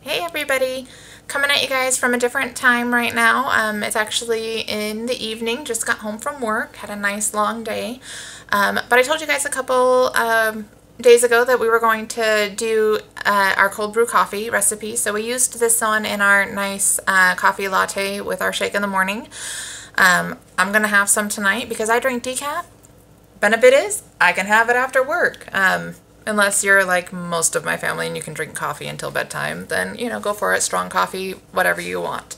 Hey everybody, coming at you guys from a different time right now. It's actually in the evening, just got home from work, had a nice long day. But I told you guys a couple days ago that we were going to do our cold brew coffee recipe. So we used this one in our nice coffee latte with our shake in the morning. I'm going to have some tonight because I drink decaf. Benefit is I can have it after work. Unless you're like most of my family and you can drink coffee until bedtime, then, you know, go for it. Strong coffee, whatever you want.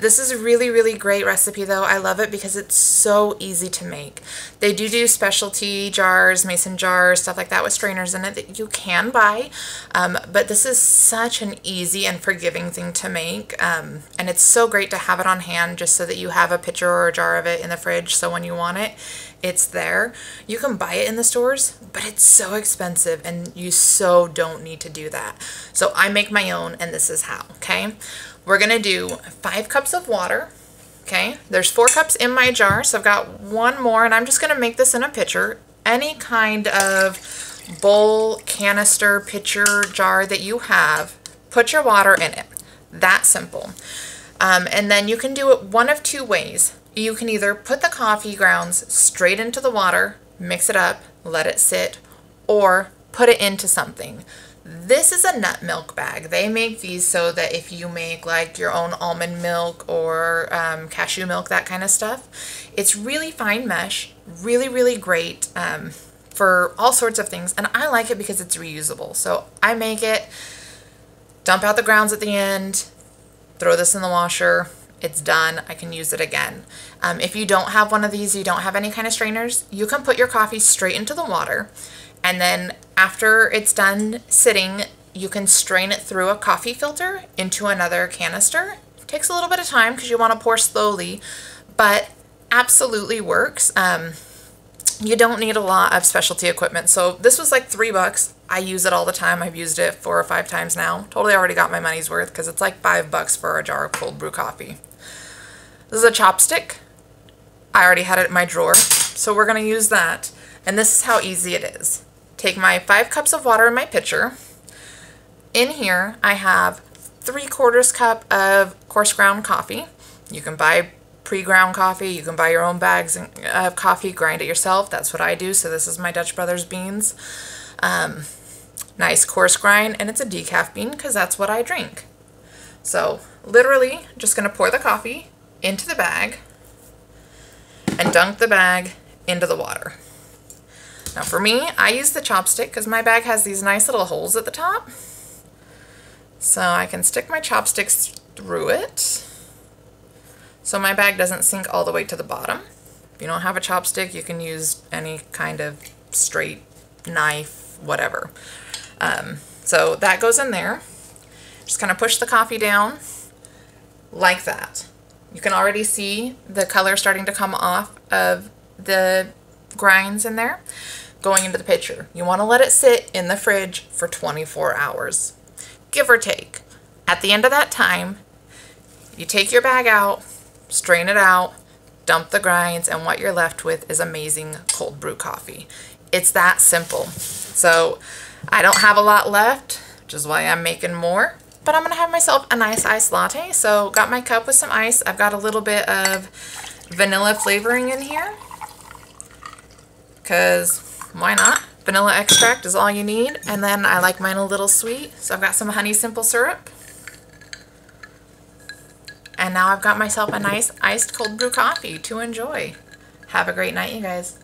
This is a really, really great recipe, though. I love it because it's so easy to make. They do specialty jars, mason jars, stuff like that with strainers in it that you can buy. But this is such an easy and forgiving thing to make. And it's so great to have it on hand just so that you have a pitcher or a jar of it in the fridge. So when you want it, it's there. You can buy it in the stores, but it's so expensive and you so don't need to do that. So I make my own, and this is how, okay? We're gonna do 5 cups of water, okay? There's 4 cups in my jar, so I've got one more, and I'm just gonna make this in a pitcher. Any kind of bowl, canister, pitcher, jar that you have, put your water in it. That simple. And then you can do it one of 2 ways. You can either put the coffee grounds straight into the water, mix it up, let it sit, or put it into something. This is a nut milk bag. They make these so that if you make like your own almond milk or cashew milk, that kind of stuff, it's really fine mesh, really, really great for all sorts of things. And I like it because it's reusable. So I make it, dump out the grounds at the end, throw this in the washer. It's done. I can use it again. If you don't have one of these, you don't have any kind of strainers, you can put your coffee straight into the water, and then after it's done sitting, you can strain it through a coffee filter into another canister. It takes a little bit of time because you want to pour slowly, but absolutely works. You don't need a lot of specialty equipment. So this was like $3. I use it all the time. I've used it 4 or 5 times now. Totally already got my money's worth because it's like $5 for a jar of cold brew coffee. This is a chopstick. I already had it in my drawer, so we're going to use that. And this is how easy it is. Take my 5 cups of water in my pitcher. In here, I have 3/4 cup of coarse ground coffee. You can buy pre-ground coffee. You can buy your own bags of coffee, grind it yourself. That's what I do. So this is my Dutch Brothers beans. Nice coarse grind, and it's a decaf bean because that's what I drink. So literally just going to pour the coffee into the bag and dunk the bag into the water. Now for me, I use the chopstick because my bag has these nice little holes at the top. So I can stick my chopsticks through it so my bag doesn't sink all the way to the bottom. If you don't have a chopstick, you can use any kind of straight knife, whatever. So that goes in there. Just kind of push the coffee down like that. You can already see the color starting to come off of the grinds in there going into the pitcher. You want to let it sit in the fridge for 24 hours, give or take. At the end of that time, you take your bag out, strain it out, dump the grinds, and what you're left with is amazing cold brew coffee. It's that simple. So I don't have a lot left, which is why I'm making more. But I'm going to have myself a nice iced latte. So got my cup with some ice. I've got a little bit of vanilla flavoring in here, because why not? Vanilla extract is all you need. And then I like mine a little sweet. So I've got some honey simple syrup. And now I've got myself a nice iced cold brew coffee to enjoy. Have a great night, you guys.